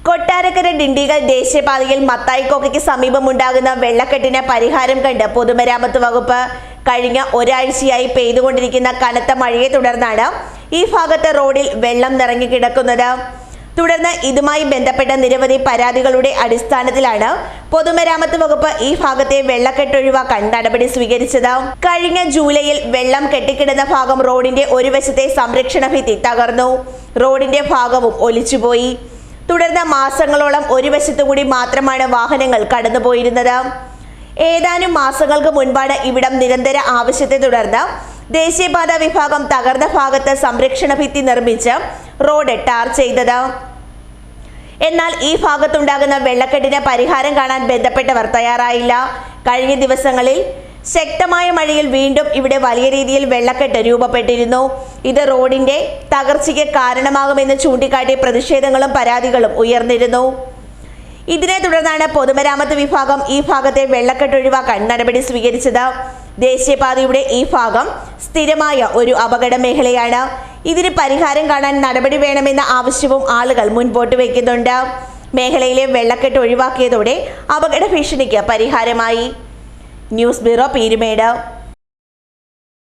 കൊട്ടാരക്കര ഡിണ്ടിഗൽ ദേശീയപാതയിൽ മത്തായിക്കോക്കയ്ക്ക് സമീപമുണ്ടാകുന്ന വെള്ളക്കെട്ടിന് പരിഹാരം കണ്ട് പൊതുമരാമത്ത് വകുപ്പ്. കഴിഞ്ഞ ഒരാഴ്ചയായി പെയ്തുകൊണ്ടിരിക്കുന്ന കനത്ത മഴയെ തുടർന്നാണ് ഈ ഭാഗത്തെ റോഡിൽ വെള്ളം നിറഞ്ഞു കിടക്കുന്നത്. തുടർന്ന് ഇതുമായി ബന്ധപ്പെട്ട നിരവധി പരാതികളുടെ അടിസ്ഥാനത്തിലാണ് പൊതുമരാമത്ത് വകുപ്പ് ഈ ഭാഗത്തെ വെള്ളക്കെട്ട് ഒഴിവാക്കാൻ നടപടി സ്വീകരിച്ചത്. കഴിഞ്ഞ ജൂലൈയിൽ വെള്ളം കെട്ടിക്കിടന്ന ഭാഗം റോഡിന്റെ ഒരു വശത്തെ സംരക്ഷണ ഭിത്തി തകർന്നു. റോഡിന്റെ ഭാഗവും ഒലിച്ചുപോയി. തുടർന്ന് മാസങ്ങളോളം ഒരു വശത്തുകൂടി മാത്രമാണ് വാഹനങ്ങൾ കടന്നുപോയിരുന്നത്. ഏതാനും മാസങ്ങൾക്ക് മുൻപാണ് ഇവിടം നിരന്തര ആവശ്യത്തെ തുടർന്ന് ദേശീയപാത വിഭാഗം തകർന്ന ഭാഗത്ത് സംരക്ഷണ ഭിത്തി നിർമ്മിച്ച് റോഡ് ടാർ ചെയ്തത്. എന്നാൽ ഈ ഭാഗത്തുണ്ടാകുന്ന വെള്ളക്കെട്ടിന് പരിഹാരം കാണാൻ ബന്ധപ്പെട്ടവർ തയ്യാറായില്ല. കഴിഞ്ഞ ദിവസങ്ങളിൽ ശക്തമായ മഴയിൽ വീണ്ടും ഇവിടെ വലിയ രീതിയിൽ വെള്ളക്കെട്ട് രൂപപ്പെട്ടിരുന്നു. ഇത് റോഡിന്റെ തകർച്ചയ്ക്ക് കാരണമാകുമെന്ന് ചൂണ്ടിക്കാട്ടി പ്രതിഷേധങ്ങളും പരാതികളും ഉയർന്നിരുന്നു. ഇതിനെ തുടർന്നാണ് പൊതുമരാമത്ത് വിഭാഗം ഈ ഭാഗത്തെ വെള്ളക്കെട്ട് ഒഴിവാക്കാൻ നടപടി സ്വീകരിച്ചത്. ദേശീയപാതയുടെ ഈ ഭാഗം സ്ഥിരമായ ഒരു അപകട മേഖലയാണ്. ഇതിന് പരിഹാരം കാണാൻ നടപടി വേണമെന്ന ആവശ്യവും ആളുകൾ മുൻപോട്ട് വയ്ക്കുന്നുണ്ട്. മേഖലയിലെ വെള്ളക്കെട്ട് ഒഴിവാക്കിയതോടെ അപകട ഭീഷണിക്ക് പരിഹാരമായി. News bureau, Peermade.